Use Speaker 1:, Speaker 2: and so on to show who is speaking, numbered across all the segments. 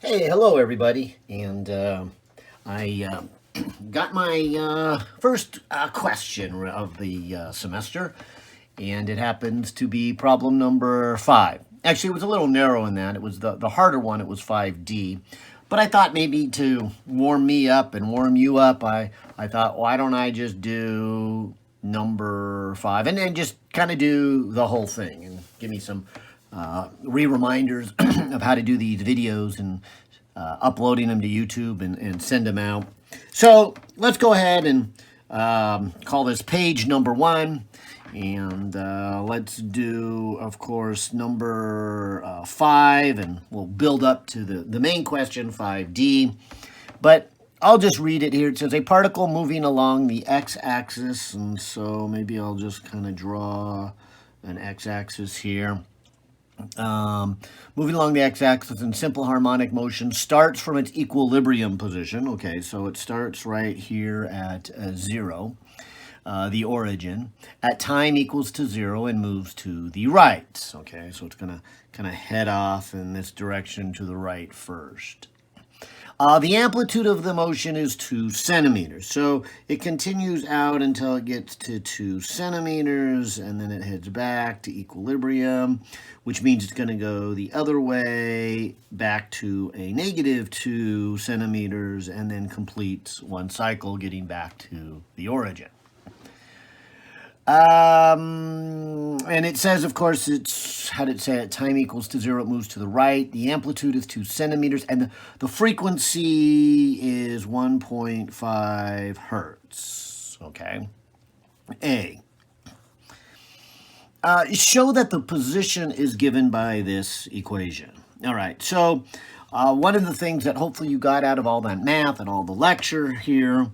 Speaker 1: Hey, hello everybody, and I got my first question of the semester, and it happens to be problem number 5. Actually, it was a little narrow in that. It was the harder one, it was 5D. But I thought maybe to warm me up and warm you up, I thought, why don't I just do number 5 and then just kind of do the whole thing and give me some reminders of how to do these videos and uploading them to YouTube and send them out. So let's go ahead and call this page number 1. And let's do, of course, number 5, and we'll build up to the main question, 5D. But I'll just read it here. It says a particle moving along the x-axis, and so maybe I'll just kind of draw an x-axis here. Moving along the x-axis in simple harmonic motion starts from its equilibrium position. Okay, so it starts right here at 0, the origin, at time equals to 0 and moves to the right. Okay, so it's going to kind of head off in this direction to the right first. The amplitude of the motion is 2 centimeters. So it continues out until it gets to 2 centimeters, and then it heads back to equilibrium, which means it's going to go the other way back to a negative 2 centimeters, and then completes one cycle getting back to the origin. And it says, of course, it's, how did it say it? Time equals to 0, it moves to the right. The amplitude is 2 centimeters, and the frequency is 1.5 hertz. Okay. A. Show that the position is given by this equation. All right, so one of the things that hopefully you got out of all that math and all the lecture here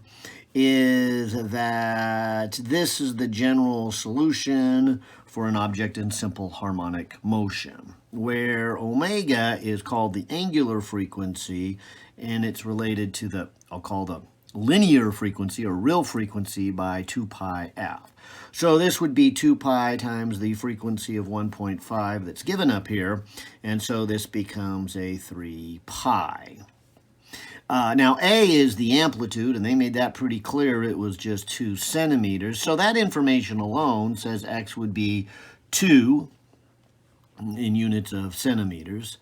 Speaker 1: is that this is the general solution for an object in simple harmonic motion, where omega is called the angular frequency, and it's related to the, I'll call the linear frequency or real frequency by 2 pi f. So this would be 2 pi times the frequency of 1.5 that's given up here, and so this becomes a 3 pi. Now, A is the amplitude, and they made that pretty clear. It was just 2 centimeters. So that information alone says x would be 2 in units of centimeters.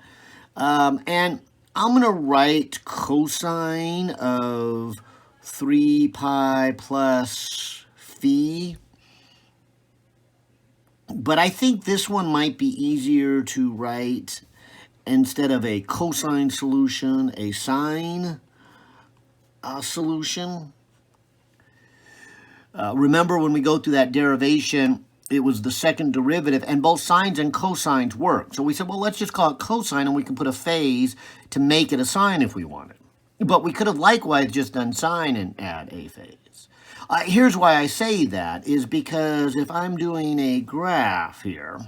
Speaker 1: And I'm going to write cosine of 3 pi plus phi. But I think this one might be easier to write instead of a cosine solution, a sine solution. Remember when we go through that derivation, it was the second derivative, and both sines and cosines work. So we said, well, let's just call it cosine, and we can put a phase to make it a sine if we wanted. But we could have likewise just done sine and add a phase. Here's why I say that, is because if I'm doing a graph here,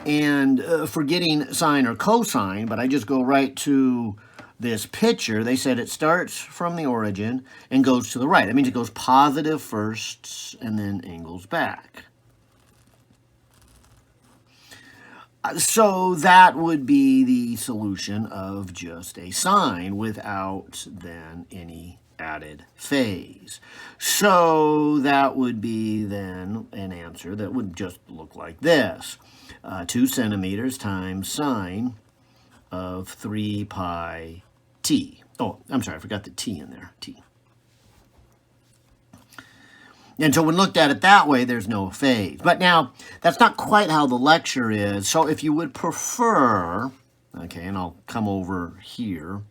Speaker 1: and forgetting sine or cosine, but I just go right to this picture, they said it starts from the origin and goes to the right. That means it goes positive first and then angles back. So that would be the solution of just a sine without then any added phase. So that would be then an answer that would just look like this. 2 centimeters times sine of 3 pi t. Oh, I'm sorry, I forgot the t in there, t. And so when looked at it that way, there's no phase. But now, that's not quite how the lecture is. So if you would prefer, okay, and I'll come over here,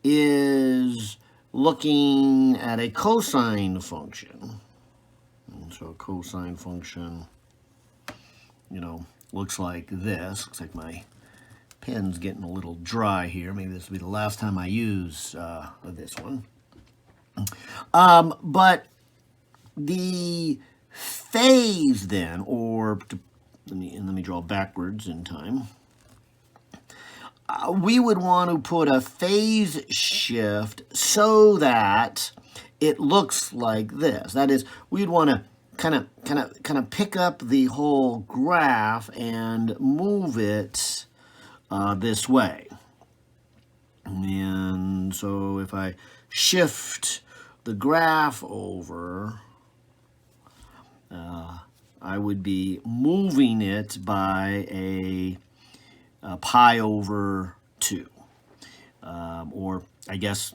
Speaker 1: is looking at a cosine function. And so a cosine function, you know, looks like this. Looks like my pen's getting a little dry here. Maybe this will be the last time I use this one. But the phase then, or let me draw backwards in time. We would want to put a phase shift so that it looks like this. That is, we'd want to kind of pick up the whole graph and move it this way. And so if I shift the graph over, I would be moving it by a pi over 2. Or I guess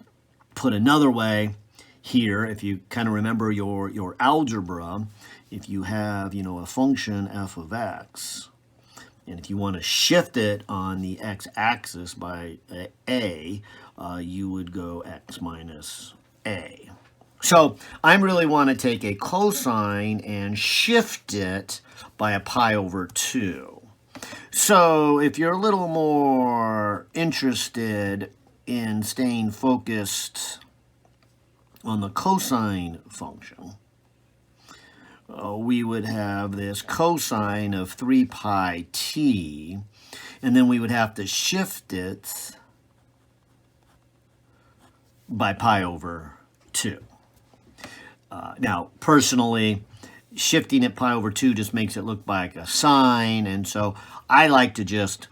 Speaker 1: put another way here, if you kind of remember your algebra, if you have, a function f of x, and if you want to shift it on the x-axis by a, you would go x minus a. So I really want to take a cosine and shift it by a pi over 2. So if you're a little more interested in staying focused on the cosine function, we would have this cosine of 3 pi t, and then we would have to shift it by pi over 2. Now, personally, shifting it pi over 2 just makes it look like a sine, and so I like to just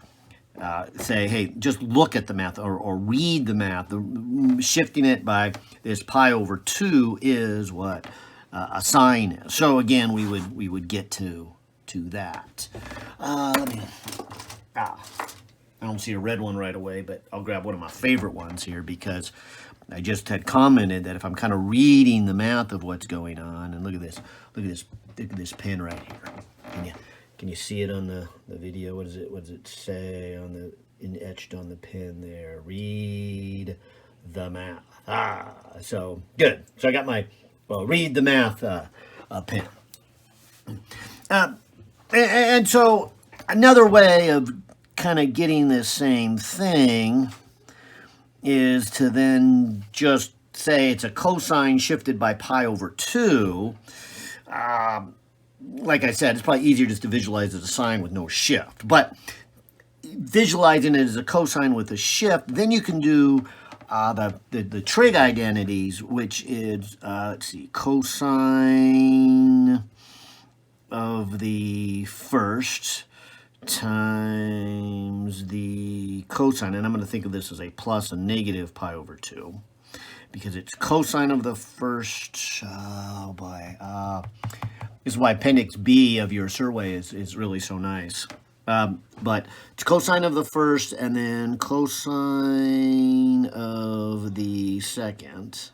Speaker 1: say, hey, just look at the math or read the math. Shifting it by this pi over 2 is what a sine is. So again, we would get to that. Let me. I don't see a red one right away, but I'll grab one of my favorite ones here because I just had commented that if I'm kind of reading the math of what's going on, and look at this pen right here. Can you see it on the video? What does it say on etched on the pen there? Read the math. So good. So I got my read the math pen. And so another way of kind of getting this same thing is to then just say it's a cosine shifted by pi over 2. Like I said, it's probably easier just to visualize it as a sine with no shift. But visualizing it as a cosine with a shift, then you can do the trig identities, which is, let's see, cosine of the first times the cosine, and I'm going to think of this as a plus a negative pi over 2, because it's cosine of the first, oh boy, this is why Appendix B of your survey is really so nice. But it's cosine of the first and then cosine of the second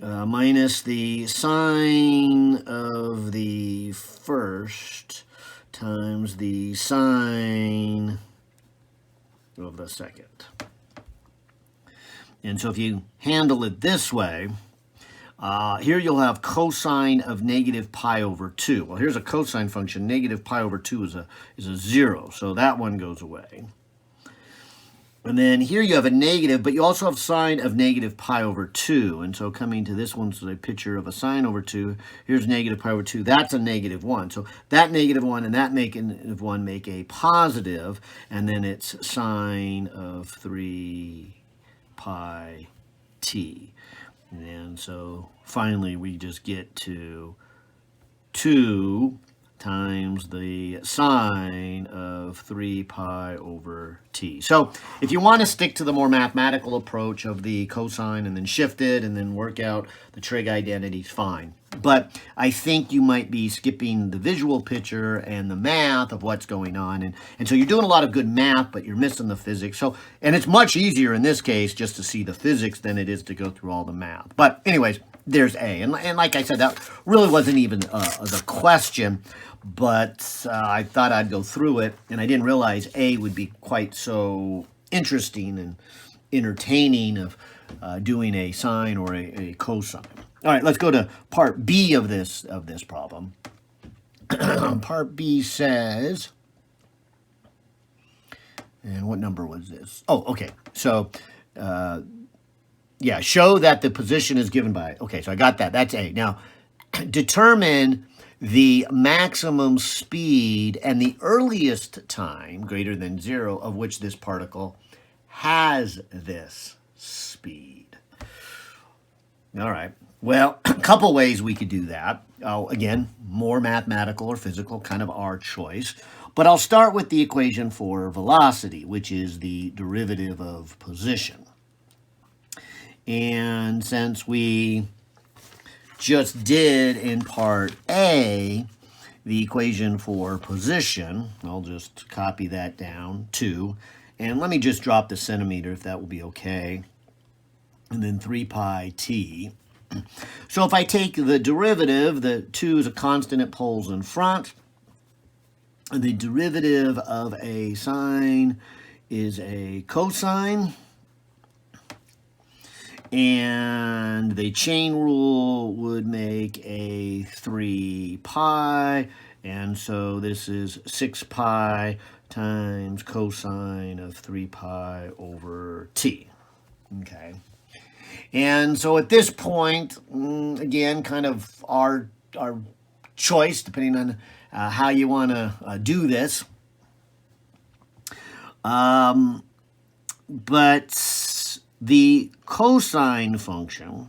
Speaker 1: minus the sine of the first times the sine of the second. And so if you handle it this way, here you'll have cosine of negative pi over 2. Well, here's a cosine function. Negative pi over 2 is a 0, so that one goes away. And then here you have a negative, but you also have sine of negative pi over 2. And so coming to this one's a picture of a sine over 2. Here's negative pi over 2. That's a negative 1. So that negative 1 and that negative 1 make a positive, and then it's sine of 3 pi t. And so finally we just get to 2 times the sine of 3 pi over t. So if you want to stick to the more mathematical approach of the cosine and then shift it and then work out the trig identities, fine. But I think you might be skipping the visual picture and the math of what's going on. And so you're doing a lot of good math, but you're missing the physics. So, and it's much easier in this case just to see the physics than it is to go through all the math. But anyways, there's A. And like I said, that really wasn't even the question, but I thought I'd go through it, and I didn't realize A would be quite so interesting and entertaining of doing a sine or a cosine. All right, let's go to part B of this problem. Part B says, and what number was this? Oh, okay. So, yeah, show that the position is given by, okay, so I got that. That's A. Now, determine the maximum speed and the earliest time, greater than 0, of which this particle has this speed. All right. Well, a couple ways we could do that. Again, more mathematical or physical, kind of our choice. But I'll start with the equation for velocity, which is the derivative of position. And since we just did in part A the equation for position, I'll just copy that down, 2. And let me just drop the centimeter if that will be okay. And then 3 pi t. So if I take the derivative, the 2 is a constant, it poles in front. The derivative of a sine is a cosine. And the chain rule would make a 3 pi. And so this is 6 pi times cosine of 3 pi over t. Okay. And so at this point, again, kind of our choice, depending on how you want to do this. But the cosine function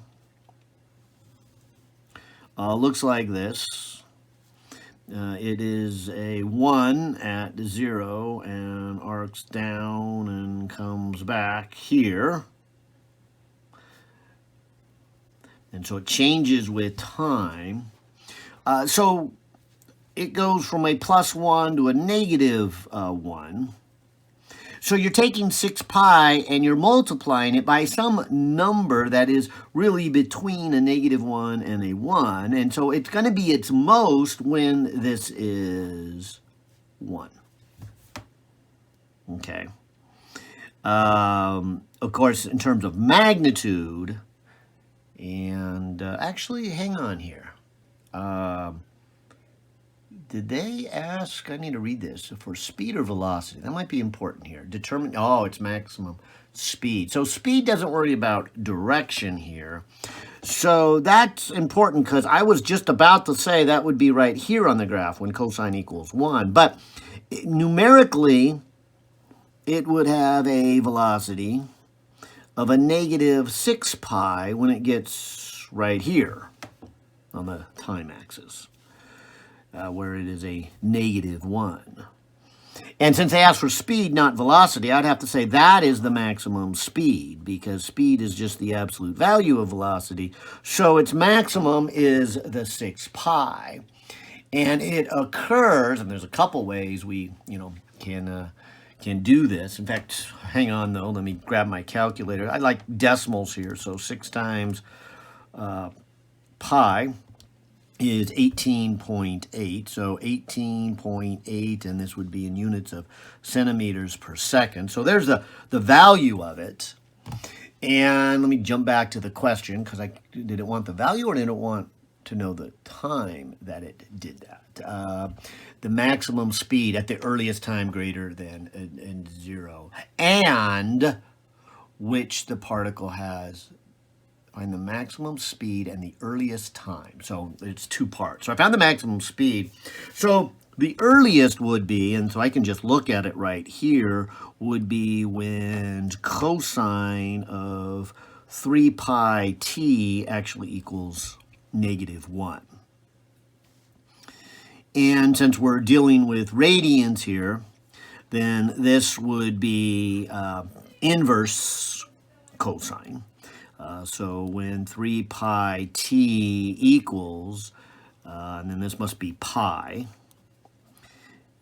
Speaker 1: looks like this. It is a 1 at 0 and arcs down and comes back here. And so it changes with time. So it goes from a +1 to a -1. So you're taking 6 pi and you're multiplying it by some number that is really between a -1 and a 1. And so it's going to be its most when this is 1. Okay. Of course, in terms of magnitude, and actually, hang on here. Did they ask, I need to read this, for speed or velocity? That might be important here. Determine, oh, it's maximum speed. So speed doesn't worry about direction here. So that's important because I was just about to say that would be right here on the graph when cosine equals 1. But numerically, it would have a velocity of a -6 pi when it gets right here on the time axis, where it is a -1. And since they asked for speed, not velocity, I'd have to say that is the maximum speed, because speed is just the absolute value of velocity. So its maximum is the 6 pi. And it occurs, and there's a couple ways we, can do this. In fact, hang on though, let me grab my calculator. I like decimals here, so 6 times pi is 18.8. So 18.8, and this would be in units of centimeters per second. So there's the value of it. And let me jump back to the question, because did it want the value or did it want to know the time that it did that? The maximum speed at the earliest time greater than 0, and which the particle has. Find the maximum speed and the earliest time. So it's 2 parts. So I found the maximum speed. So the earliest would be, and so I can just look at it right here, would be when cosine of 3 pi t actually equals -1. And since we're dealing with radians here, then this would be inverse cosine. So when 3 pi t equals, and then this must be pi,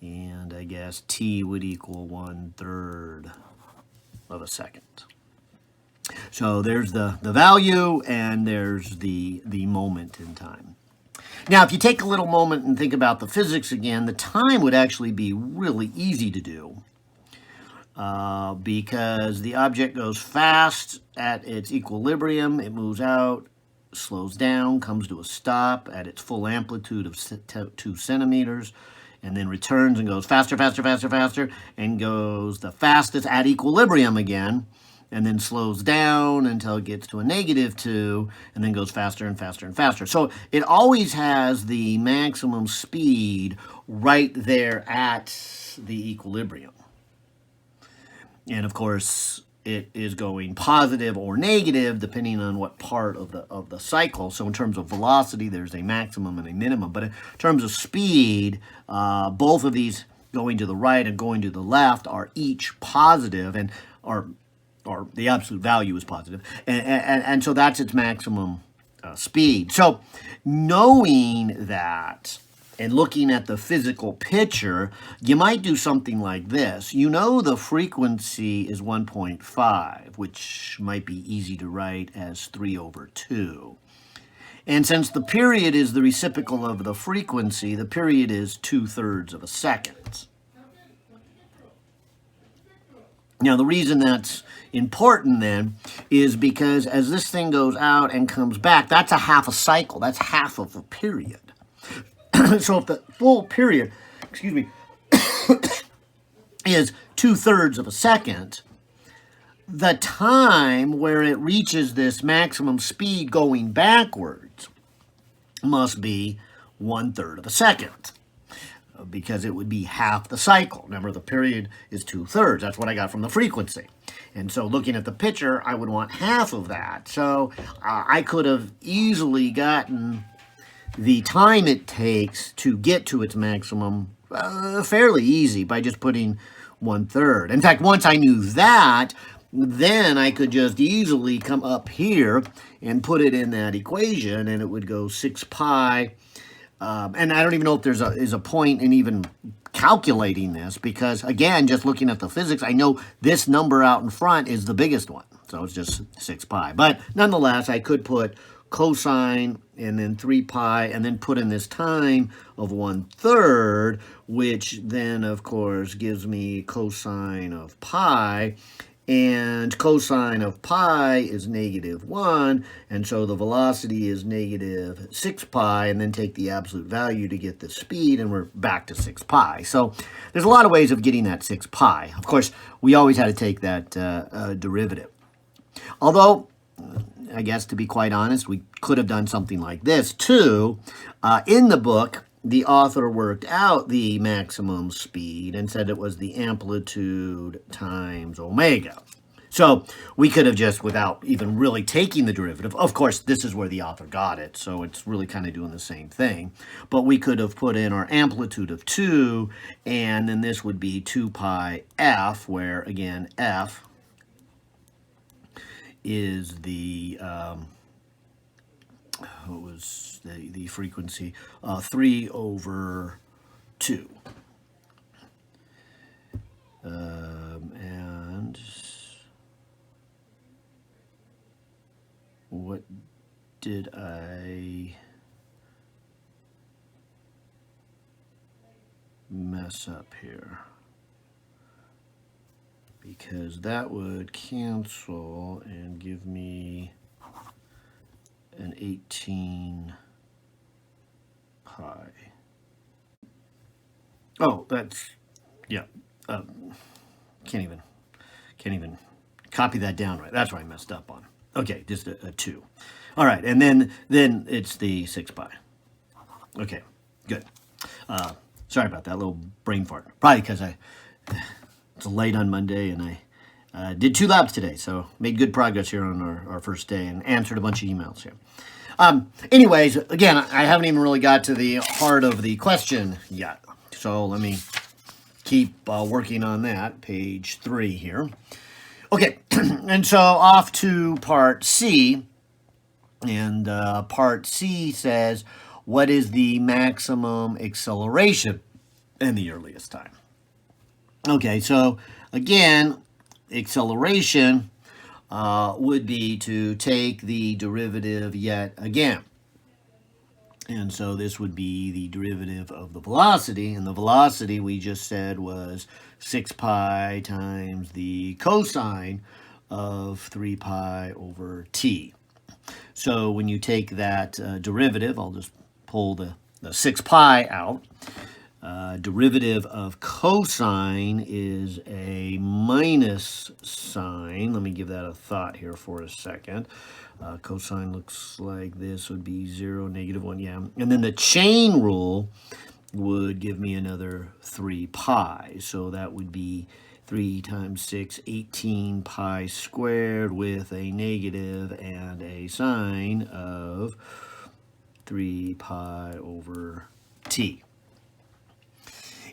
Speaker 1: and I guess t would equal 1/3 of a second. So there's the value, and there's the moment in time. Now, if you take a little moment and think about the physics again, the time would actually be really easy to do because the object goes fast at its equilibrium, it moves out, slows down, comes to a stop at its full amplitude of 2 centimeters, and then returns and goes faster, faster, faster, faster, and goes the fastest at equilibrium again, and then slows down until it gets to a -2, and then goes faster and faster and faster. So it always has the maximum speed right there at the equilibrium. And of course, it is going positive or negative depending on what part of the cycle. So in terms of velocity, there's a maximum and a minimum. But in terms of speed, both of these going to the right and going to the left are each positive, and or the absolute value is positive, and so that's its maximum speed. So knowing that and looking at the physical picture, you might do something like this. You know the frequency is 1.5, which might be easy to write as 3 over 2. And since the period is the reciprocal of the frequency, the period is 2/3 of a second. Now, the reason that's important then is because as this thing goes out and comes back, that's a half a cycle. That's half of a period. So if the full period, excuse me, is 2/3 of a second, the time where it reaches this maximum speed going backwards must be 1/3 of a second, because it would be half the cycle. Remember, the period is 2/3. That's what I got from the frequency. And so looking at the picture, I would want half of that. So I could have easily gotten the time it takes to get to its maximum fairly easy by just putting 1/3. In fact, once I knew that, then I could just easily come up here and put it in that equation, and it would go 6 pi. And I don't even know if there's a point in even calculating this, because, again, just looking at the physics, I know this number out in front is the biggest one. So it's just 6 pi. But nonetheless, I could put cosine and then 3 pi and then put in this time of 1/3, which then, of course, gives me cosine of pi. And cosine of pi is -1, and so the velocity is -6 pi, and then take the absolute value to get the speed, and we're back to 6 pi. So there's a lot of ways of getting that 6 pi. Of course, we always had to take that derivative. Although, I guess to be quite honest, we could have done something like this too. In the book, the author worked out the maximum speed and said it was the amplitude times omega. So we could have just, without even really taking the derivative, of course, this is where the author got it, so it's really kind of doing the same thing. But we could have put in our amplitude of 2, and then this would be 2 pi f, where, again, f is the what was the frequency, 3 over 2. And what did I mess up here? Because that would cancel and give me an 18 pi. Oh, that's, yeah, can't even copy that down right. That's where I messed up on. Okay, just a 2. All right, and then it's the 6 pi. Okay, good. Sorry about that little brain fart. Probably because it's late on Monday, and I did 2 labs today, so made good progress here on our first day and answered a bunch of emails here. Anyways, again, I haven't even really got to the heart of the question yet, so let me keep working on that. Page 3 here. Okay, and so off to part C, and part C says, what is the maximum acceleration in the earliest time? Okay, so again, acceleration would be to take the derivative yet again. And so this would be the derivative of the velocity, and the velocity we just said was 6 pi times the cosine of 3 pi over t. So when you take that derivative, I'll just pull the 6 pi out. Derivative of cosine is a minus sign. Let me give that a thought here for a second. Cosine looks like this, would be 0, -1, yeah. And then the chain rule would give me another 3 pi. So that would be 3 times 6, 18 pi squared with a negative and a sign of 3 pi over t.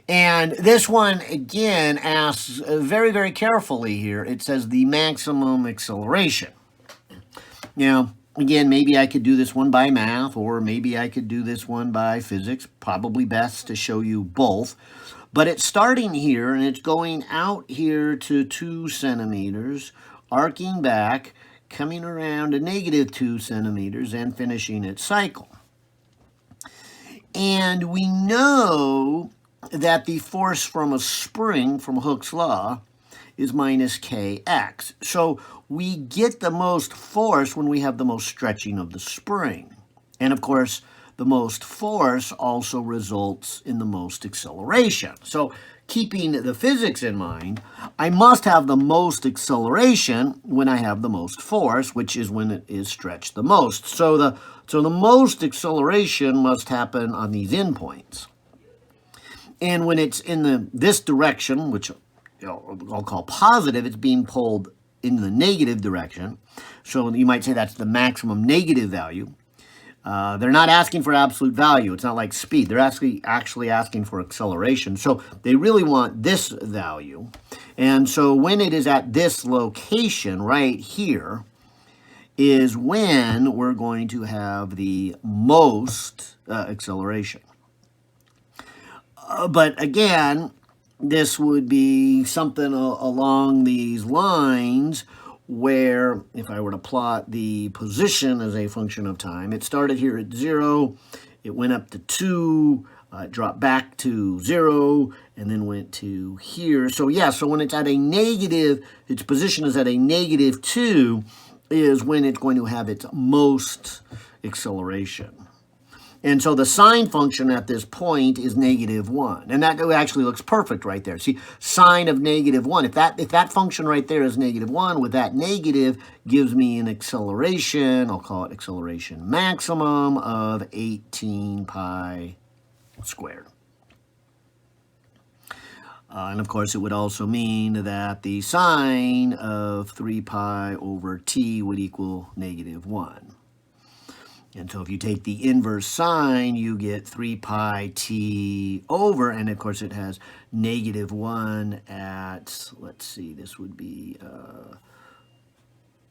Speaker 1: And this one, again, asks very, very carefully here. It says the maximum acceleration. Now, again, maybe I could do this one by math, or maybe I could do this one by physics. Probably best to show you both. But it's starting here, and it's going out here to 2 centimeters, arcing back, coming around to negative 2 centimeters, and finishing its cycle. And we know that the force from a spring, from Hooke's law, is minus kx. So we get the most force when we have the most stretching of the spring. And of course, the most force also results in the most acceleration. So keeping the physics in mind, I must have the most acceleration when I have the most force, which is when it is stretched the most. So the most acceleration must happen on these endpoints. And when it's in this direction, which I'll call positive, it's being pulled in the negative direction. So you might say that's the maximum negative value. They're not asking for absolute value. It's not like speed. They're actually asking for acceleration. So they really want this value. And so when it is at this location right here is when we're going to have the most acceleration. But again, this would be something along these lines where if I were to plot the position as a function of time, it started here at 0, it went up to 2, it dropped back to 0, and then went to here. So yeah, so when it's at a negative, its position is at a negative 2, is when it's going to have its most acceleration. And so the sine function at this point is negative 1. And that actually looks perfect right there. See, sine of negative 1. If that function right there is negative 1, with that negative gives me an acceleration, I'll call it acceleration maximum, of 18 pi squared. And of course, it would also mean that the sine of 3 pi over t would equal negative 1. And so if you take the inverse sine, you get 3 pi t over, and of course it has negative 1 at, let's see, this would be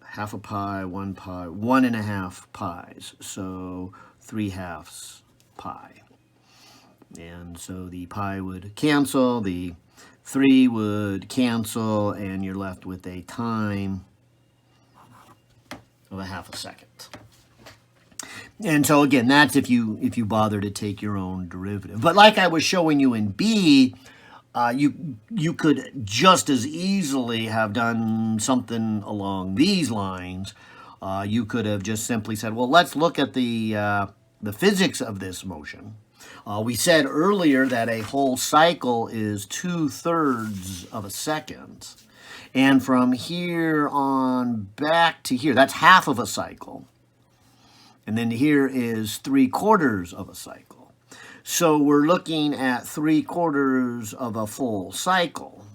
Speaker 1: half a pi, 1 pi, 1.5 pies, so 3/2 pi. And so the pi would cancel, the 3 would cancel, and you're left with a time of 1/2 second. And so again, that's if you bother to take your own derivative. But like I was showing you in B, you could just as easily have done something along these lines. You could have just simply said, well, let's look at the physics of this motion. We said earlier that a whole cycle is 2/3 of a second. And from here on back to here, that's half of a cycle. And then here is 3/4 of a cycle. So we're looking at 3/4 of a full cycle.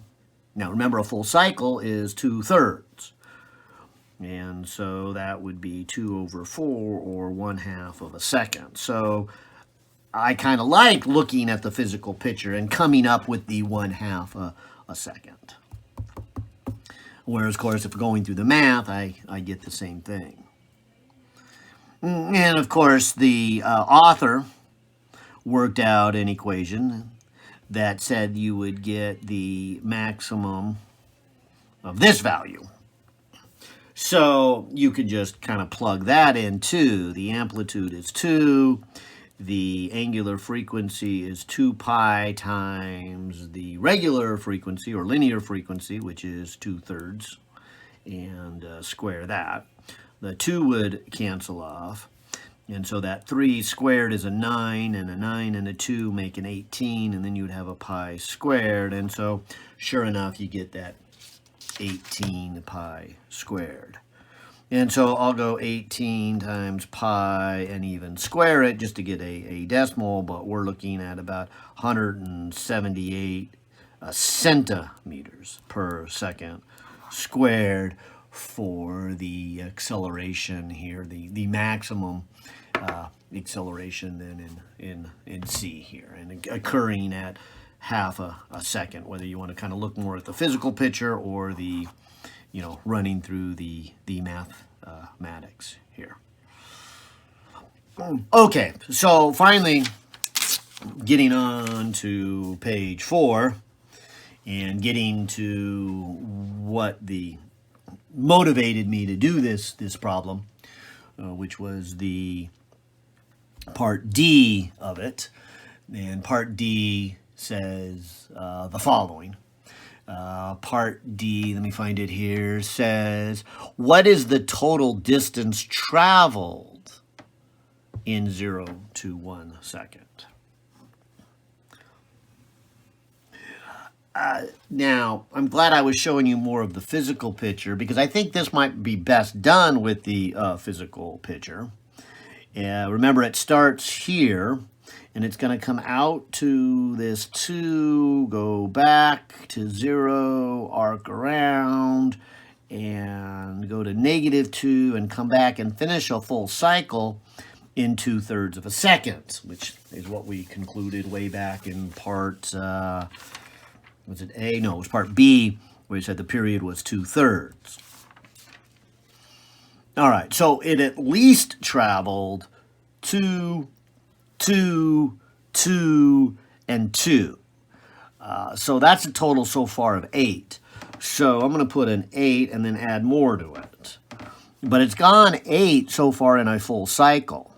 Speaker 1: Now remember, a full cycle is 2/3. And so that would be 2/4, or 1/2 of a second. So I kind of like looking at the physical picture and coming up with the 1/2 a second. Whereas, of course, if going through the math, I get the same thing. And of course, the author worked out an equation that said you would get the maximum of this value. So you could just kind of plug that in too. The amplitude is 2. The angular frequency is 2 pi times the regular frequency or linear frequency, which is 2/3, and square that. The 2 would cancel off, and so that 3 squared is a 9, and a 9 and a 2 make an 18, and then you would have a pi squared, and so sure enough you get that 18 pi squared. And so I'll go 18 times pi and even square it just to get a decimal, but we're looking at about 178 centimeters per second squared for the acceleration here, the maximum acceleration then in C here, and occurring at half a second, whether you want to kind of look more at the physical picture or the, running through the mathematics here. Okay, so finally, getting on to page 4 and getting to what motivated me to do this problem, which was the part D of it. And part D says the following. Part D, let me find it here, says, what is the total distance traveled in 0 to 1 second? Now, I'm glad I was showing you more of the physical picture because I think this might be best done with the physical picture. Remember, it starts here, and it's going to come out to this 2, go back to 0, arc around, and go to -2, and come back and finish a full cycle in 2/3 of a second, which is what we concluded way back in part, was it A? No, it was part B, where we said the period was 2/3. All right, so it at least traveled 2, 2, 2, and 2. So that's a total so far of 8. So I'm going to put an 8 and then add more to it. But it's gone 8 so far in a full cycle.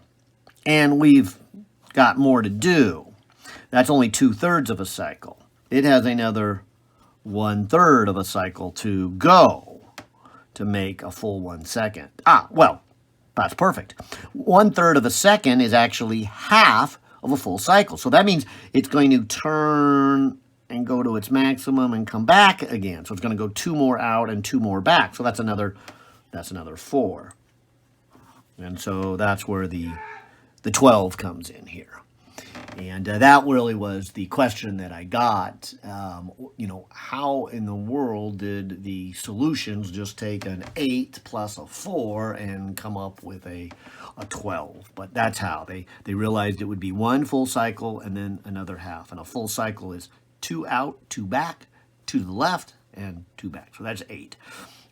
Speaker 1: And we've got more to do. That's only 2/3 of a cycle. It has another 1/3 of a cycle to go to make a full 1 second. Well, that's perfect. 1/3 of a second is actually half of a full cycle. So that means it's going to turn and go to its maximum and come back again. So it's going to go 2 more out and 2 more back. So that's another 4. And so that's where the 12 comes in here. And that really was the question that I got. How in the world did the solutions just take an 8 plus a 4 and come up with a 12? But that's how. They realized it would be 1 full cycle and then another half. And a full cycle is 2 out, 2 back, 2 to the left, and 2 back. So that's 8.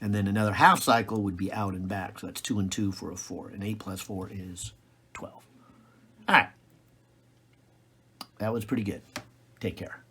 Speaker 1: And then another half cycle would be out and back. So that's 2 and 2 for a 4. And 8 plus 4 is 12. All right. That was pretty good. Take care.